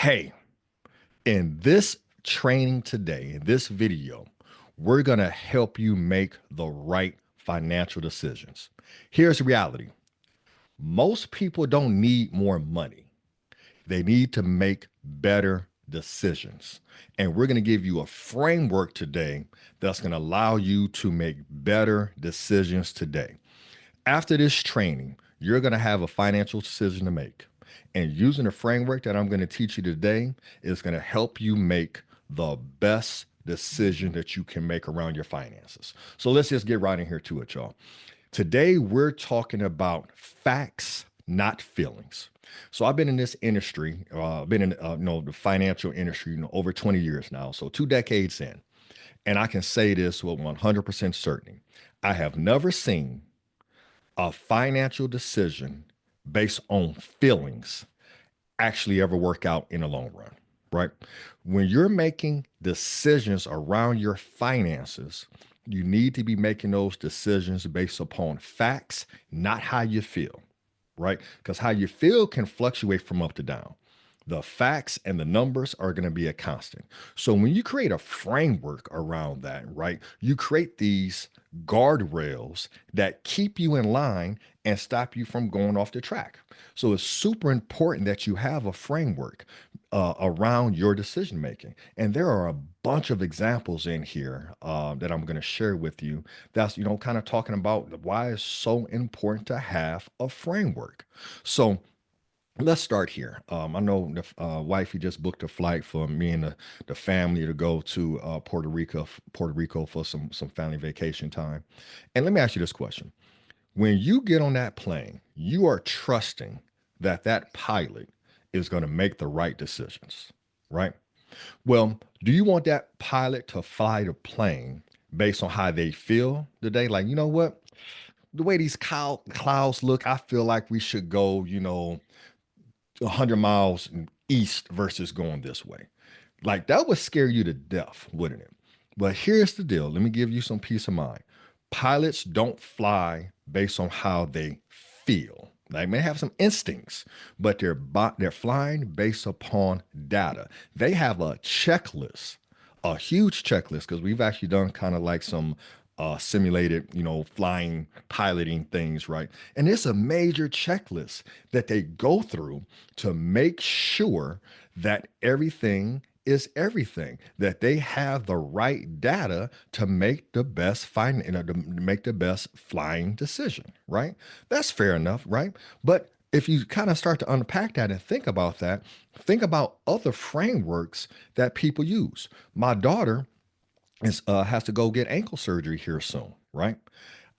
Hey, in this training today, in this video, we're going to help you make the right financial decisions. Here's the reality. Most people don't need more money. They need to make better decisions. And we're going to give you a framework today that's going to allow you to make better decisions today. After this training, you're going to have a financial decision to make. And using the framework that I'm going to teach you today is going to help you make the best decision that you can make around your finances. So let's just get right in here to it, y'all. Today, we're talking about facts, not feelings. So I've been in this industry, been in the financial industry over 20 years now, so 2 decades in. And I can say this with 100% certainty. I have never seen a financial decision based on feelings actually ever work out in the long run, right? When you're making decisions around your finances, you need to be making those decisions based upon facts, not how you feel, right? Because how you feel can fluctuate from up to down. The facts and the numbers are going to be a constant. So when you create a framework around that, right, you create these guardrails that keep you in line and stop you from going off the track. So it's super important that you have a framework around your decision making. And there are a bunch of examples in here that I'm going to share with you. That's, kind of talking about why it's so important to have a framework. So let's start here. I know the wifey just booked a flight for me and the family to go to Puerto Rico for some family vacation time. And let me ask you this question. When you get on that plane, you are trusting that that pilot is going to make the right decisions, right? Well, do you want that pilot to fly the plane based on how they feel today? Like, you know what? The way these clouds look, I feel like we should go, 100 miles east versus going this way. Like that would scare you to death, wouldn't it? But here's the deal. Let me give you some peace of mind. Pilots don't fly based on how they feel. They may have some instincts, but they're flying based upon data. They have a checklist, a huge checklist, because we've actually done kind of like some simulated, flying, piloting things, right? And it's a major checklist that they go through to make sure that everything is everything, that they have the right data to make the best to make the best flying decision, right? That's fair enough, right? But if you kind of start to unpack that and think about that, think about other frameworks that people use. My daughter has to go get ankle surgery here soon, right?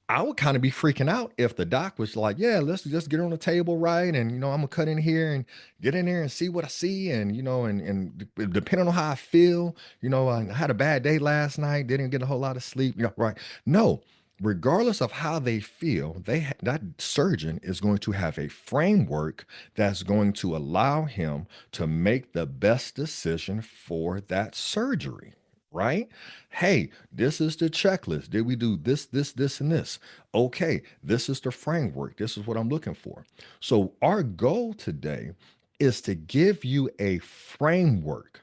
I would kind of be freaking out if the doc was like, "Yeah, let's just get on the table, right? And I'm gonna cut in here and get in there and see what I see, and depending on how I feel, I had a bad day last night, didn't get a whole lot of sleep, right?" No, regardless of how they feel, that surgeon is going to have a framework that's going to allow him to make the best decision for that surgery, right? Hey, this is the checklist. Did we do this, and this? Okay, this is the framework. This is what I'm looking for. So, our goal today is to give you a framework,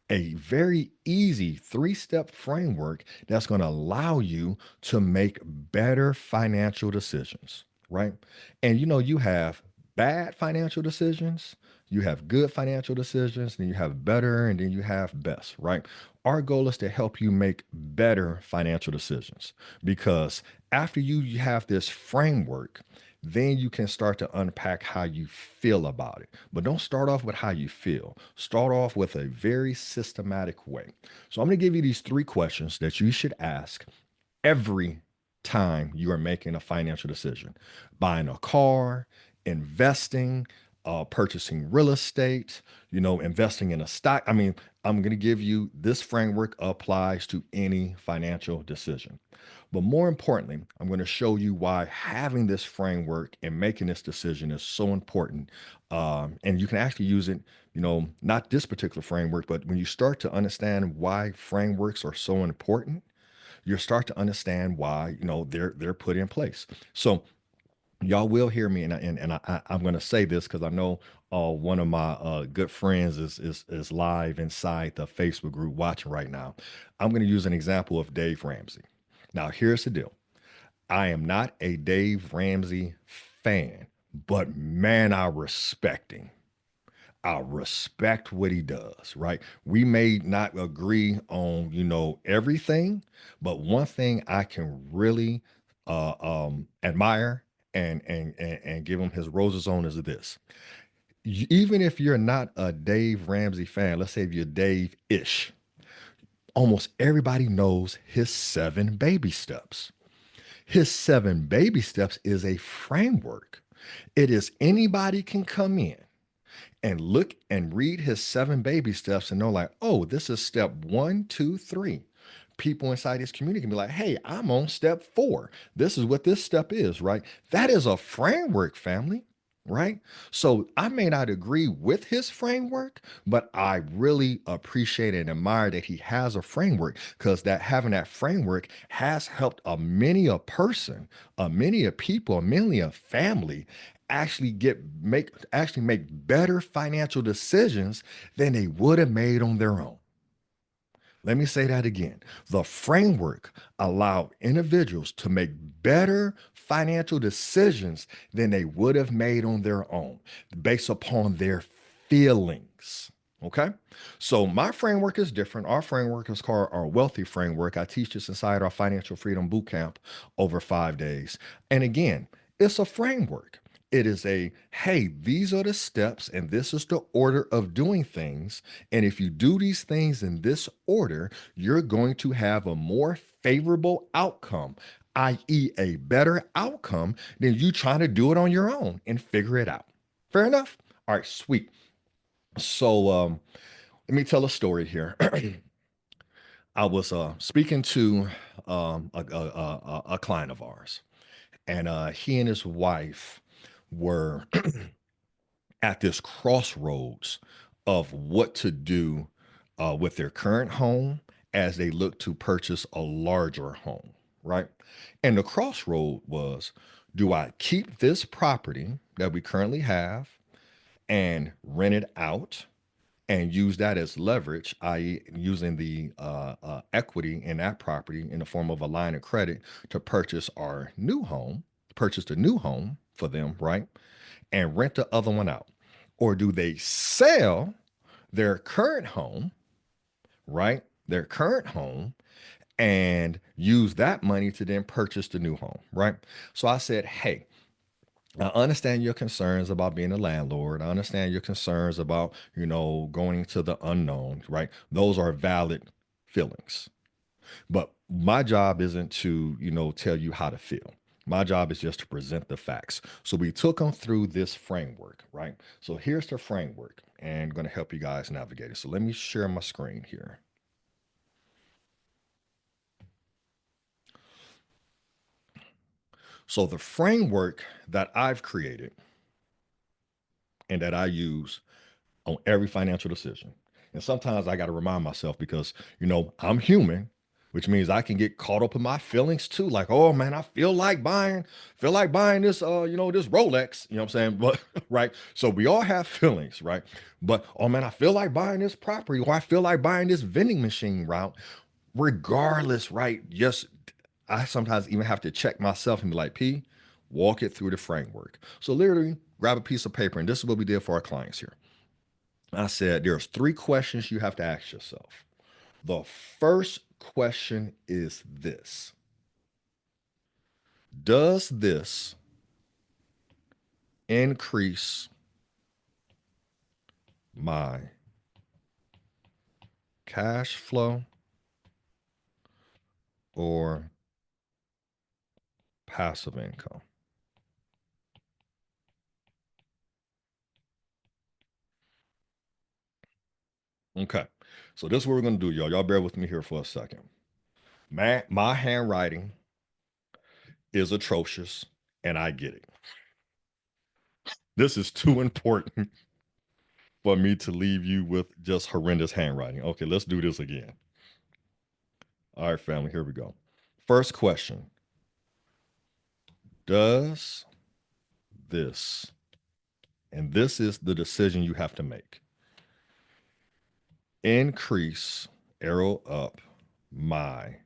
a very easy 3-step framework that's going to allow you to make better financial decisions, right? And you have bad financial decisions, you have good financial decisions, then you have better, and then you have best, right? Our goal is to help you make better financial decisions because after you have this framework, then you can start to unpack how you feel about it. But don't start off with how you feel. Start off with a very systematic way. So I'm going to give you these 3 questions that you should ask every time you are making a financial decision: buying a car, investing, purchasing real estate, investing in a stock. I mean, I'm going to give you this framework applies to any financial decision. But more importantly, I'm going to show you why having this framework and making this decision is so important. And you can actually use it, not this particular framework, but when you start to understand why frameworks are so important, you start to understand why, they're put in place. So y'all will hear me, and I'm going to say this because I know One of my good friends is live inside the Facebook group watching right now. I'm going to use an example of Dave Ramsey. Now, here's the deal. I am not a Dave Ramsey fan, but man, I respect him. I respect what he does, right? We may not agree on, everything, but one thing I can really admire and give him his roses on is this. Even if you're not a Dave Ramsey fan, let's say if you're Dave-ish, almost everybody knows his 7 baby steps. His 7 baby steps is a framework. It is anybody can come in and look and read his 7 baby steps and know, like, oh, this is step 1, 2, 3. People inside his community can be like, hey, I'm on step 4. This is what this step is, right? That is a framework, family, right? So I may not agree with his framework, but I really appreciate and admire that he has a framework, because that having that framework has helped a many a person, a many a people, a many a family actually make better financial decisions than they would have made on their own. Let me say that again. The framework allowed individuals to make better financial decisions than they would have made on their own based upon their feelings. Okay. So my framework is different. Our framework is called our wealthy framework. I teach this inside our financial freedom boot camp over 5 days. And again, it's a framework. It is a, hey, these are the steps and this is the order of doing things. And if you do these things in this order, you're going to have a more favorable outcome, i.e., a better outcome than you trying to do it on your own and figure it out. Fair enough? All right, sweet. So let me tell a story here. I was speaking to a client of ours, and he and his wife were at this crossroads of what to do with their current home as they look to purchase a larger home, right? And the crossroad was, do I keep this property that we currently have and rent it out and use that as leverage, i.e., using the equity in that property in the form of a line of credit to purchase the new home for them, right? And rent the other one out? Or do they sell their current home, right? Their current home, and use that money to then purchase the new home, right? So I said, hey, I understand your concerns about being a landlord. I understand your concerns about, going to the unknown, right? Those are valid feelings. But my job isn't to, tell you how to feel. My job is just to present the facts. So we took them through this framework, right? So here's the framework, and I'm going to help you guys navigate it. So let me share my screen here. So the framework that I've created and that I use on every financial decision. And sometimes I got to remind myself because, I'm human, which means I can get caught up in my feelings too. Like, oh man, I feel like buying this, this Rolex, you know what I'm saying? But, right. So we all have feelings, right? But, oh man, I feel like buying this property, or I feel like buying this vending machine route, regardless, right? Just, I sometimes even have to check myself and be like, P, walk it through the framework. So literally grab a piece of paper. And this is what we did for our clients here. I said there's 3 questions you have to ask yourself. The first question is this: does this increase my cash flow or passive income? Okay. So this is what we're going to do, y'all. Y'all bear with me here for a second. My handwriting is atrocious, and I get it. This is too important for me to leave you with just horrendous handwriting. Okay, let's do this again. All right, family, here we go. First question: does this And this is the decision you have to make. Increase, arrow up, my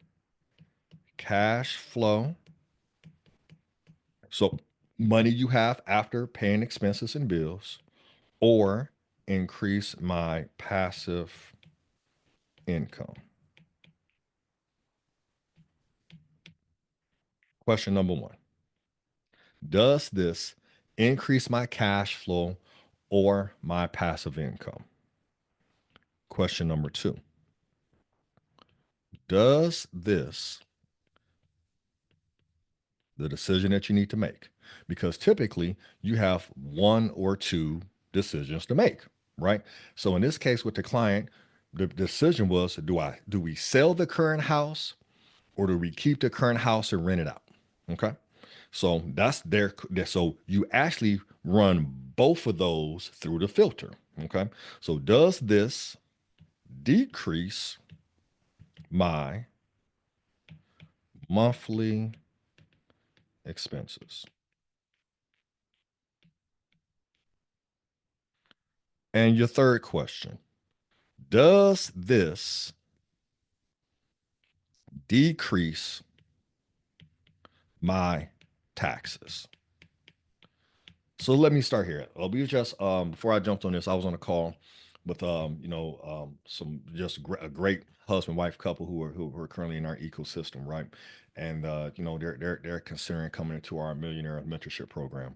cash flow. So money you have after paying expenses and bills, or increase my passive income. Question number one. Does this increase my cash flow or my passive income? Question number two. Does this, the decision that you need to make, because typically you have one or two decisions to make, right? So in this case with the client, the decision was, do we sell the current house or do we keep the current house and rent it out? Okay. So so you actually run both of those through the filter. Okay. So does this decrease my monthly expenses? And your third question, does this decrease my taxes? So let me start here. We just before I jumped on this, I was on a call with some a great husband wife couple who are currently in our ecosystem, right? And they're considering coming into our millionaire mentorship program,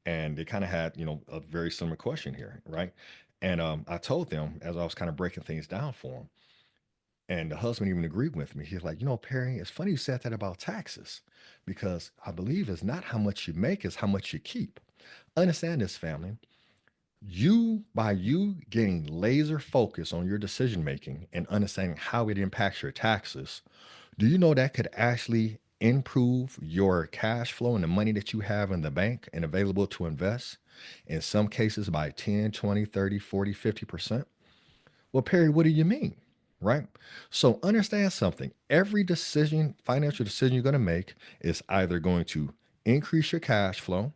and they kind of had a very similar question here, right? And I told them as I was kind of breaking things down for them, and the husband even agreed with me. He's like, Perry, it's funny you said that about taxes, because I believe it's not how much you make, it's how much you keep. Understand this, family. By you getting laser focus on your decision making and understanding how it impacts your taxes, do you know that could actually improve your cash flow and the money that you have in the bank and available to invest, in some cases by 10, 20, 30, 40, 50%? Well, Perry, what do you mean? Right? So understand something. Every decision, financial decision you're going to make is either going to increase your cash flow,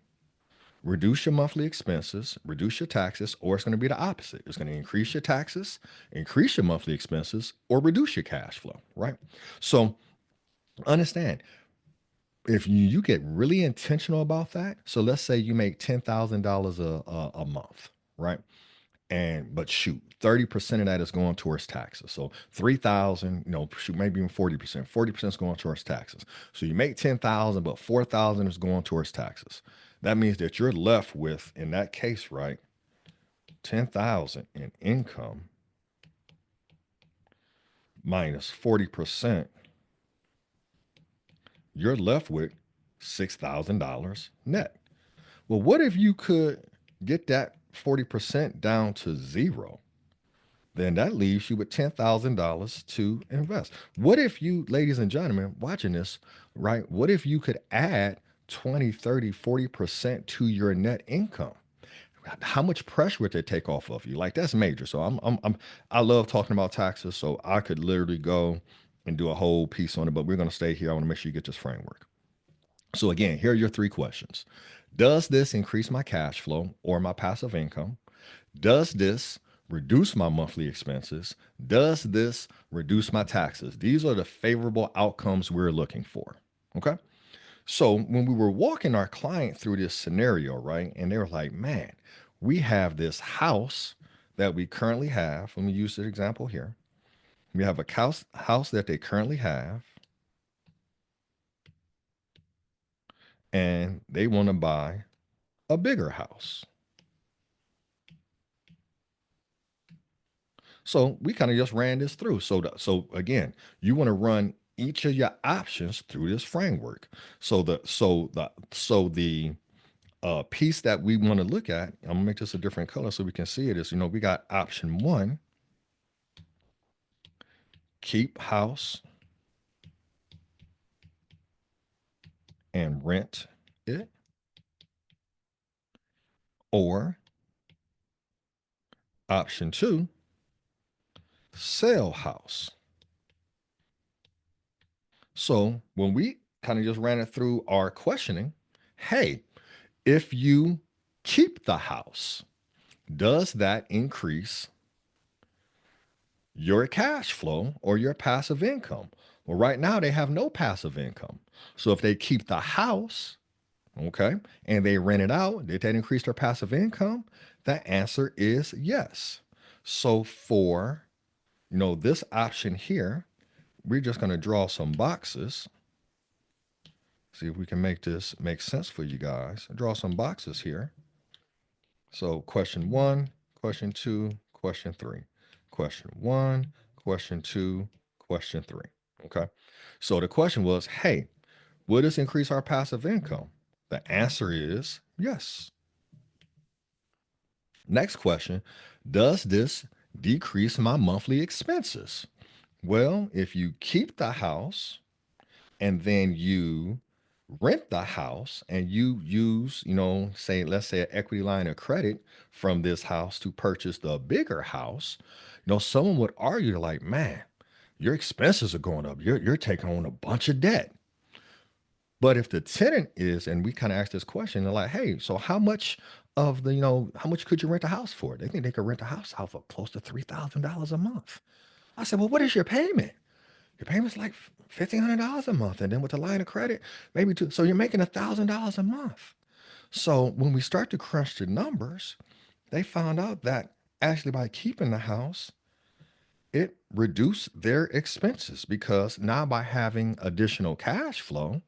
reduce your monthly expenses, reduce your taxes, or it's going to be the opposite. It's going to increase your taxes, increase your monthly expenses, or reduce your cash flow, right? So understand, if you get really intentional about that. So let's say you make $10,000 a month, right? And but shoot, 30% of that is going towards taxes. So 3,000, shoot, maybe even 40%. 40% is going towards taxes. So you make 10,000, but 4,000 is going towards taxes. That means that you're left with, in that case, right, 10,000 in income minus 40%, you're left with $6,000 net. Well, what if you could get that 40% down to zero? Then that leaves you with $10,000 to invest. What if you, ladies and gentlemen, watching this, right? What if you could add 20, 30, 40% to your net income? How much pressure would they take off of you? Like, that's major. So I love talking about taxes. So I could literally go and do a whole piece on it, but we're going to stay here. I want to make sure you get this framework. So again, here are your three questions. Does this increase my cash flow or my passive income? Does this reduce my monthly expenses? Does this reduce my taxes? These are the favorable outcomes we're looking for. Okay. So when we were walking our client through this scenario, right, and they were like, man, we have this house that we currently have. Let me use the example here. We have a house that they currently have, and they want to buy a bigger house. So we kind of just ran this through. So again, you want to run each of your options through this framework. So the piece that we want to look at, I'm gonna make this a different color so we can see it, is, we got option one, keep house and rent it, or option two, sell house. So when we kind of just ran it through our questioning, hey, if you keep the house, does that increase your cash flow or your passive income? Well, right now they have no passive income. So if they keep the house, okay, and they rent it out, did that increase their passive income? The answer is yes. So for, this option here, we're just going to draw some boxes. See if we can make this make sense for you guys. Draw some boxes here. So question 1, question 2, question 3. Question 1, question 2, question 3. Okay. So the question was, hey, will this increase our passive income? The answer is yes. Next question, does this decrease my monthly expenses? Well, if you keep the house and then you rent the house and you use, let's say an equity line of credit from this house to purchase the bigger house, someone would argue like, man, your expenses are going up. You're taking on a bunch of debt. But if the tenant is, and we kind of ask this question, they're like, hey, so how much of the, how much could you rent a house for? They think they could rent a house out for close to $3,000 a month. I said, well, what is your payment? Your payment's like $1,500 a month. And then with the line of credit, maybe two. So you're making $1,000 a month. So when we start to crunch the numbers, they found out that actually by keeping the house, it reduced their expenses because now by having additional cash flow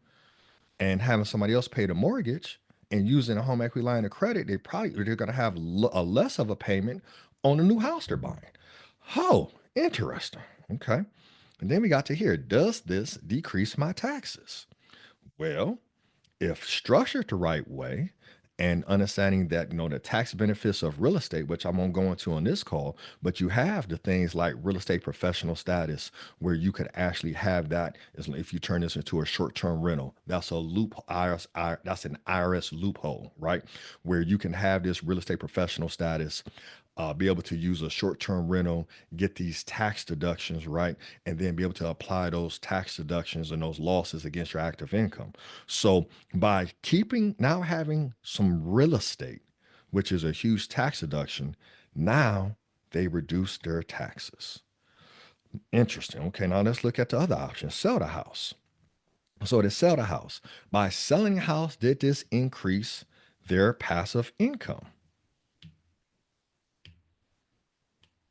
and having somebody else pay the mortgage and using a home equity line of credit, they're going to have a less of a payment on the new house they're buying. Oh, interesting. Okay. And then we got to here, does this decrease my taxes? Well, if structured the right way and understanding that, the tax benefits of real estate, which I won't go into on this call, but you have the things like real estate professional status where you could actually have that if you turn this into a short-term rental. That's a that's an IRS loophole, right? Where you can have this real estate professional status, be able to use a short-term rental, get these tax deductions, right? And then be able to apply those tax deductions and those losses against your active income. So by now having some real estate, which is a huge tax deduction, now they reduce their taxes. Interesting. Okay, now let's look at the other option, sell the house. So to sell the house, by selling the house, did this increase their passive income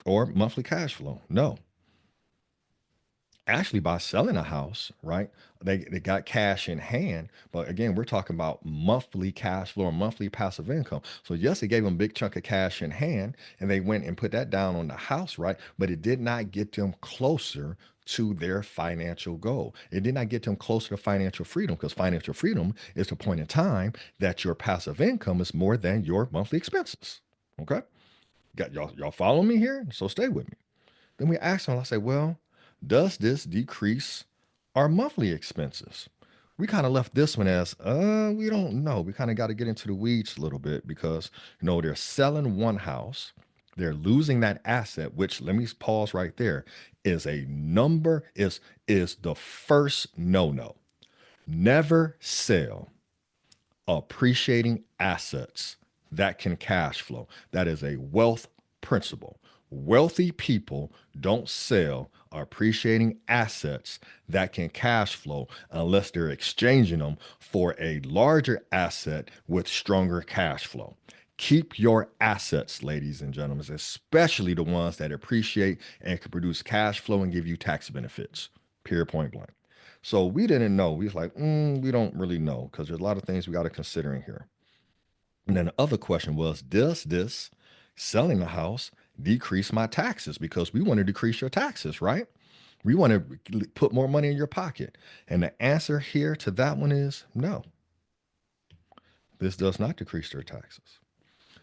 or monthly cash flow? No. Actually, by selling a house, right? They got cash in hand, but again, we're talking about monthly cash flow or monthly passive income. So yes, it gave them a big chunk of cash in hand, and they went and put that down on the house, right? But it did not get them closer to their financial goal. It did not get them closer to financial freedom because financial freedom is the point in time that your passive income is more than your monthly expenses. Okay, got y'all follow me here? So stay with me. Then we ask them, I say, well, does this decrease our monthly expenses? We kind of left this one as, we don't know. We kind of got to get into the weeds a little bit because, they're selling one house. They're losing that asset, which let me pause right there, is the first no. Never sell appreciating assets that can cash flow. That is a wealth principle. Wealthy people don't sell appreciating assets that can cash flow unless they're exchanging them for a larger asset with stronger cash flow. Keep your assets, ladies and gentlemen, especially the ones that appreciate and can produce cash flow and give you tax benefits. Period, point blank. So we didn't know. We was like, we don't really know because there's a lot of things we got to consider in here. And then the other question was, does this selling a house decrease my taxes? Because we want to decrease your taxes, right? We want to put more money in your pocket. And the answer here to that one is no. This does not decrease their taxes.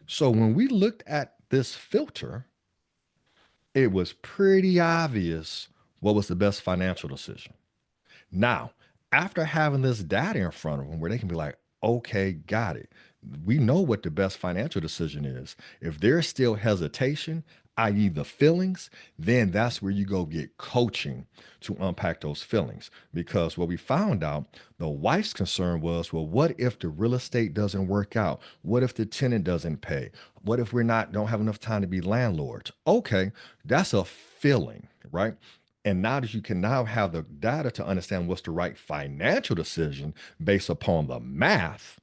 So when we looked at this filter, it was pretty obvious what was the best financial decision. Now, after having this data in front of them where they can be like, okay, got it. We know what the best financial decision is. If there's still hesitation, i.e., the feelings, then that's where you go get coaching to unpack those feelings. Because what we found out, the wife's concern was, well, what if the real estate doesn't work out? What if the tenant doesn't pay? What if we're not don't have enough time to be landlords? Okay, that's a feeling, right? And now that you can now have the data to understand what's the right financial decision based upon the math,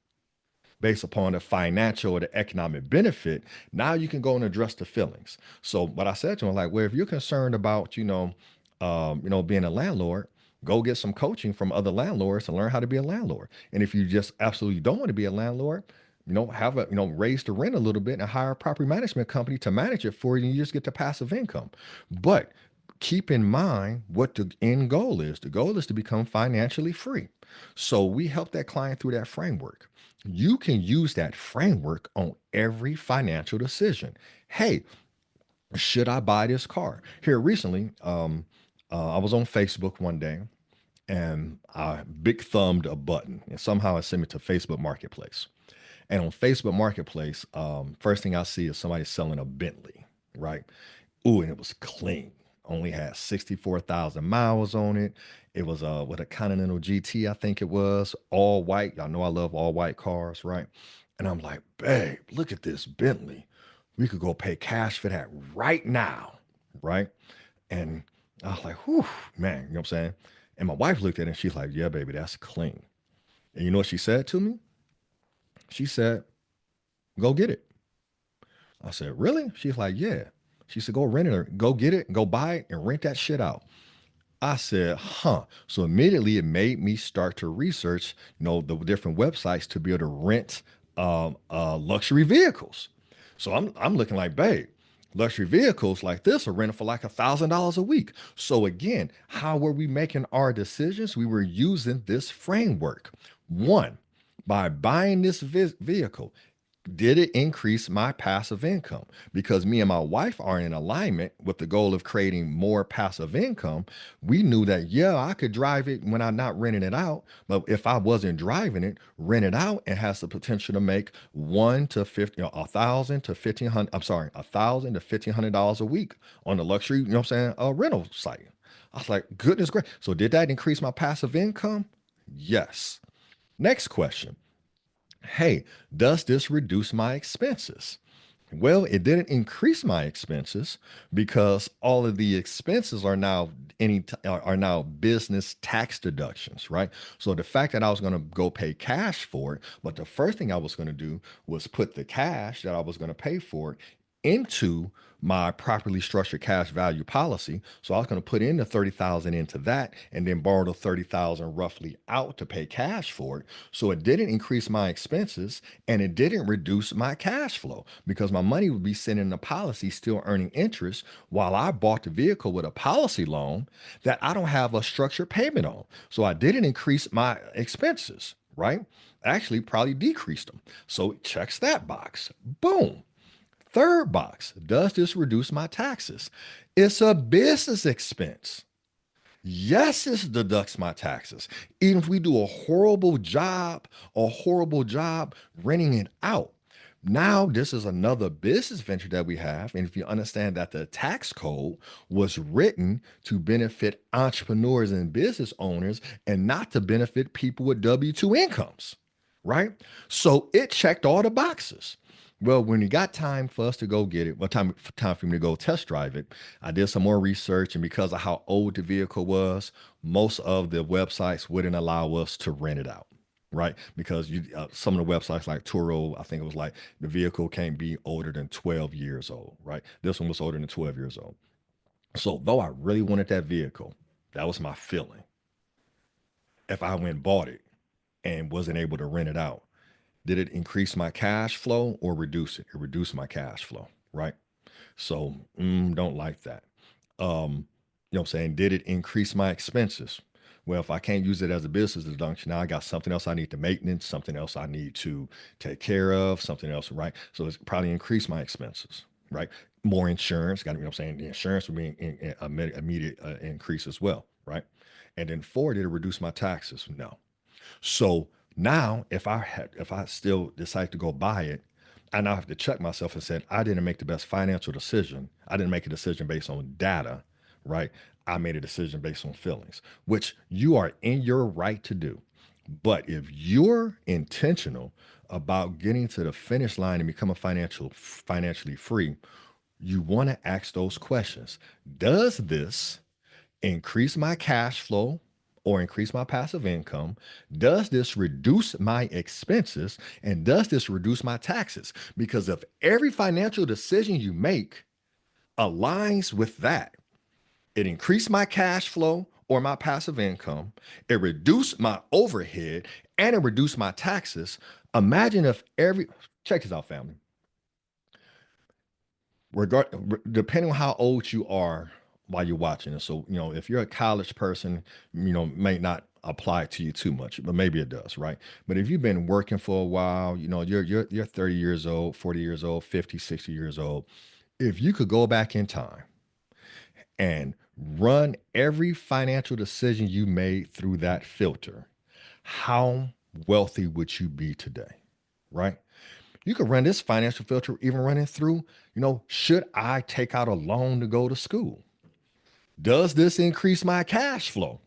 based upon the financial or the economic benefit, now you can go and address the feelings. So what I said to him, like, well, if you're concerned about, being a landlord, go get some coaching from other landlords and learn how to be a landlord. And if you just absolutely don't want to be a landlord, raise the rent a little bit and hire a property management company to manage it for you, and you just get the passive income. But keep in mind what the end goal is. The goal is to become financially free. So we help that client through that framework. You can use that framework on every financial decision. Hey, should I buy this car? Here recently, I was on Facebook one day and I big thumbed a button and somehow it sent me to Facebook Marketplace. And on Facebook Marketplace, first thing I see is somebody selling a Bentley, right? Ooh, and it was clean. Only had 64,000 miles on it. It was with a Continental GT, I think it was, all white. Y'all know I love all white cars, right? And I'm like, babe, look at this Bentley. We could go pay cash for that right now, right? And I was like, whew, man, you know what I'm saying? And my wife looked at it and she's like, yeah, baby, that's clean. And you know what she said to me? She said, go get it. I said, really? She's like, yeah. She said, go rent it or go get it, go buy it and rent that shit out. I said, huh. So immediately it made me start to research, the different websites to be able to rent luxury vehicles. So I'm looking like, babe, luxury vehicles like this are rented for like $1,000 a week. So again, how were we making our decisions? We were using this framework. One, by buying this vehicle, did it increase my passive income? Because me and my wife are in alignment with the goal of creating more passive income. We knew that, yeah, I could drive it when I'm not renting it out. But if I wasn't driving it, rent it out, it has the potential to make one to 50, 1,000 to 1,500, I'm sorry, 1,000 to $1,500 a week on the luxury, rental site. I was like, goodness gracious. So did that increase my passive income? Yes. Next question. Hey, does this reduce my expenses? Well, it didn't increase my expenses because all of the expenses are now are now business tax deductions, right? So the fact that I was going to go pay cash for it, but the first thing I was going to do was put the cash that I was going to pay for it into my properly structured cash value policy. So I was going to put in the 30,000 into that and then borrow the 30,000 roughly out to pay cash for it. So it didn't increase my expenses and it didn't reduce my cash flow because my money would be sitting in the policy still earning interest while I bought the vehicle with a policy loan that I don't have a structured payment on. So I didn't increase my expenses, right? Actually, probably decreased them. So it checks that box. Boom. Third box, does this reduce my taxes? It's a business expense. Yes, it deducts my taxes. Even if we do a horrible job renting it out. Now, this is another business venture that we have. And if you understand that the tax code was written to benefit entrepreneurs and business owners and not to benefit people with W-2 incomes, right? So it checked all the boxes. Well, when you got time for us to go get it, time for me to go test drive it, I did some more research, and because of how old the vehicle was, most of the websites wouldn't allow us to rent it out, right? Because some of the websites like Turo, I think it was like the vehicle can't be older than 12 years old, right? This one was older than 12 years old. So though I really wanted that vehicle, that was my feeling. If I went and bought it and wasn't able to rent it out, did it increase my cash flow or reduce it? It reduced my cash flow, right? So don't like that. What I'm saying? Did it increase my expenses? Well, if I can't use it as a business deduction, now I got something else I need to maintenance, something else I need to take care of, something else, right? So it's probably increased my expenses, right? More insurance, got, The insurance would be immediate increase as well, right? And then four, did it reduce my taxes? No. So now if I still decide to go buy it, I now have to check myself and said, I didn't make the best financial decision. I didn't make a decision based on data, right? I made a decision based on feelings, which you are in your right to do. But if you're intentional about getting to the finish line and become a financially free, you want to ask those questions. Does this increase my cash flow or increase my passive income? Does this reduce my expenses? And does this reduce my taxes? Because if every financial decision you make aligns with that, it increased my cash flow or my passive income, it reduced my overhead, and it reduced my taxes. Imagine if check this out, family. Depending on how old you are while you're watching it. So, if you're a college person, may not apply to you too much, but maybe it does, right? But if you've been working for a while, you're 30 years old, 40 years old, 50, 60 years old. If you could go back in time and run every financial decision you made through that filter, how wealthy would you be today? Right? You could run this financial filter, even running through, should I take out a loan to go to school? Does this increase my cash flow?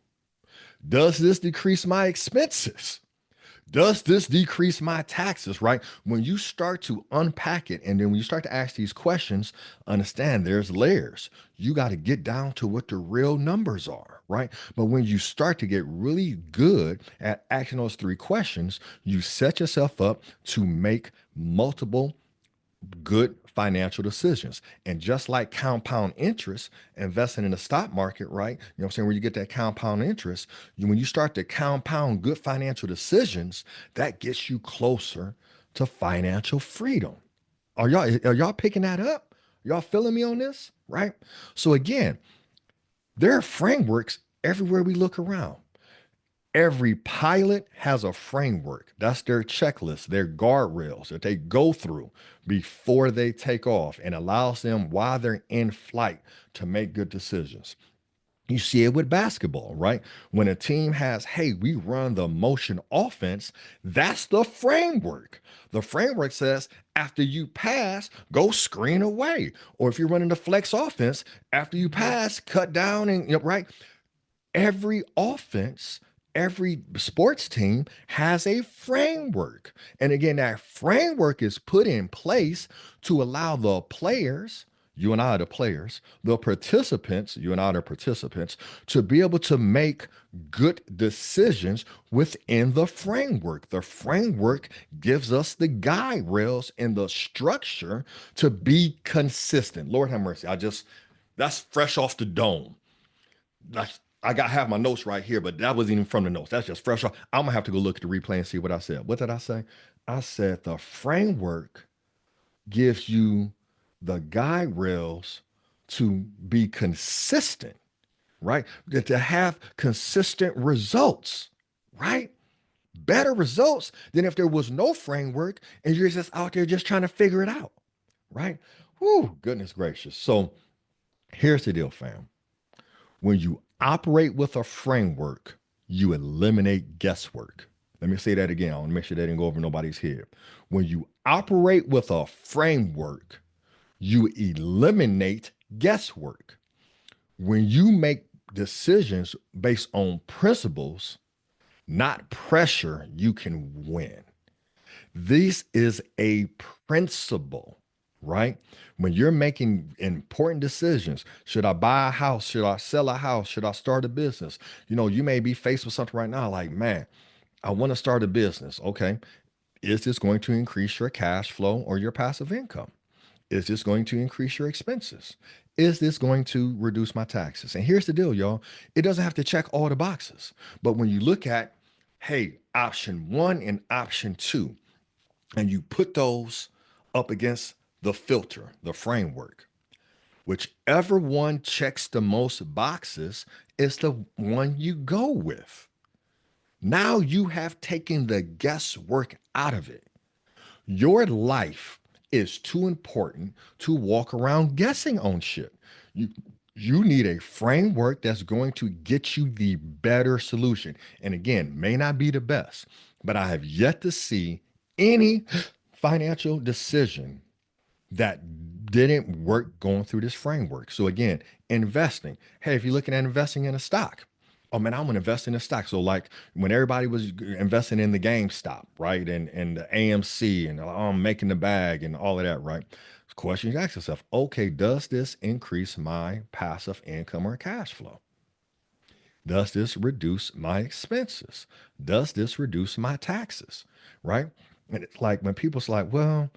Does this decrease my expenses? Does this decrease my taxes, right? When you start to unpack it and then when you start to ask these questions, understand there's layers. You got to get down to what the real numbers are, right? But when you start to get really good at asking those three questions, you set yourself up to make multiple good financial decisions. And just like compound interest, investing in the stock market, right? You know what I'm saying? Where you get that compound interest, when you start to compound good financial decisions, that gets you closer to financial freedom. Are y'all picking that up? Y'all feeling me on this? Right? So again, there are frameworks everywhere we look around. Every pilot has a framework. That's their checklist, their guardrails that they go through before they take off and allows them while they're in flight to make good decisions. You see it with basketball, right? When a team has, hey, we run the motion offense, that's the framework. The framework says after you pass, go screen away. Or if you're running the flex offense, after you pass, cut down and, right? Every offense, every sports team has a framework. And again, that framework is put in place to allow the players, you and I are the players, the participants, you and I are the participants, to be able to make good decisions within the framework. The framework gives us the guide rails and the structure to be consistent. Lord have mercy. That's fresh off the dome. I got have my notes right here, but that wasn't even from the notes. That's just fresh off. I'm gonna have to go look at the replay and see what I said. What did I say? I said the framework gives you the guide rails to be consistent, right? To have consistent results, right? Better results than if there was no framework and you're just out there just trying to figure it out, right? Whoo, goodness gracious. So here's the deal, fam. When you operate with a framework, you eliminate guesswork. Let me say that again. I want to make sure that didn't go over nobody's head. When you operate with a framework, you eliminate guesswork. When you make decisions based on principles, not pressure, you can win. This is a principle, right? When you're making important decisions, should I buy a house? Should I sell a house? Should I start a business? You may be faced with something right now like, man, I want to start a business. Okay. Is this going to increase your cash flow or your passive income? Is this going to increase your expenses? Is this going to reduce my taxes? And here's the deal, y'all. It doesn't have to check all the boxes. But when you look at, hey, option one and option two, and you put those up against the filter, the framework, whichever one checks the most boxes is the one you go with. Now you have taken the guesswork out of it. Your life is too important to walk around guessing on shit. You need a framework that's going to get you the better solution. And again, may not be the best, but I have yet to see any financial decision that didn't work going through this framework. So again, investing. Hey, if you're looking at investing in a stock, oh man, I'm gonna invest in a stock. So like when everybody was investing in the GameStop, right, and the AMC, and I'm making the bag and all of that, right? Question you ask yourself: okay, does this increase my passive income or cash flow? Does this reduce my expenses? Does this reduce my taxes? Right? And it's like when people's like, well,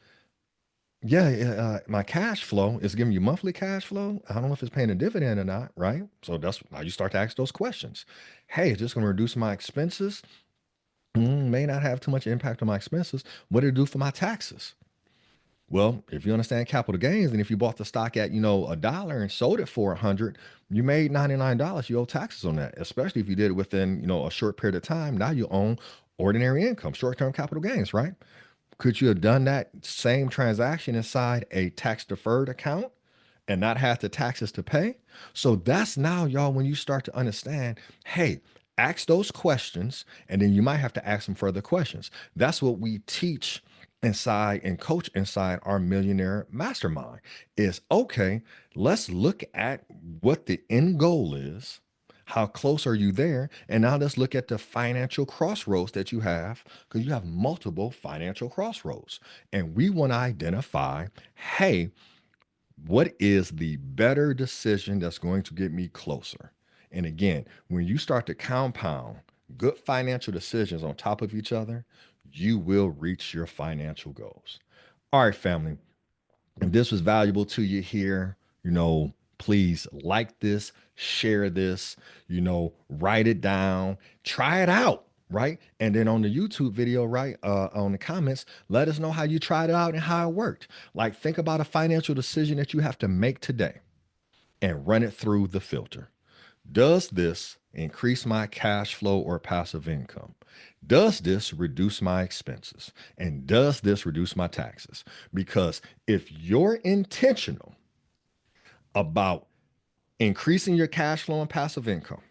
yeah, my cash flow is giving you monthly cash flow. I don't know if it's paying a dividend or not, right? So that's how you start to ask those questions. Hey, is this going to reduce my expenses? May not have too much impact on my expenses. What did it do for my taxes? Well, if you understand capital gains, and if you bought the stock at, $1 and sold it for 100, you made $99. You owe taxes on that, especially if you did it within, a short period of time. Now you own ordinary income, short-term capital gains, right? Could you have done that same transaction inside a tax deferred account and not have the taxes to pay? So that's now, y'all, when you start to understand, hey, ask those questions, and then you might have to ask some further questions. That's what we teach inside and coach inside our millionaire mastermind is okay, let's look at what the end goal is. How close are you there? And now let's look at the financial crossroads that you have, because you have multiple financial crossroads. And we want to identify, hey, what is the better decision that's going to get me closer? And again, when you start to compound good financial decisions on top of each other, you will reach your financial goals. All right, family. If this was valuable to you here, please like this, share this, write it down, try it out, right? And then on the YouTube video, right, on the comments, let us know how you tried it out and how it worked. Like, think about a financial decision that you have to make today and run it through the filter. Does this increase my cash flow or passive income? Does this reduce my expenses? And does this reduce my taxes? Because if you're intentional about increasing your cash flow and passive income,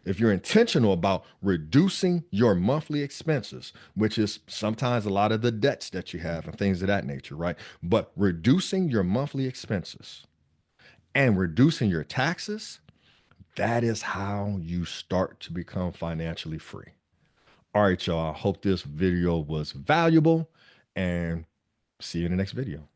if you're intentional about reducing your monthly expenses, which is sometimes a lot of the debts that you have and things of that nature, right? But reducing your monthly expenses and reducing your taxes, that is how you start to become financially free. All right, y'all. I hope this video was valuable, and see you in the next video.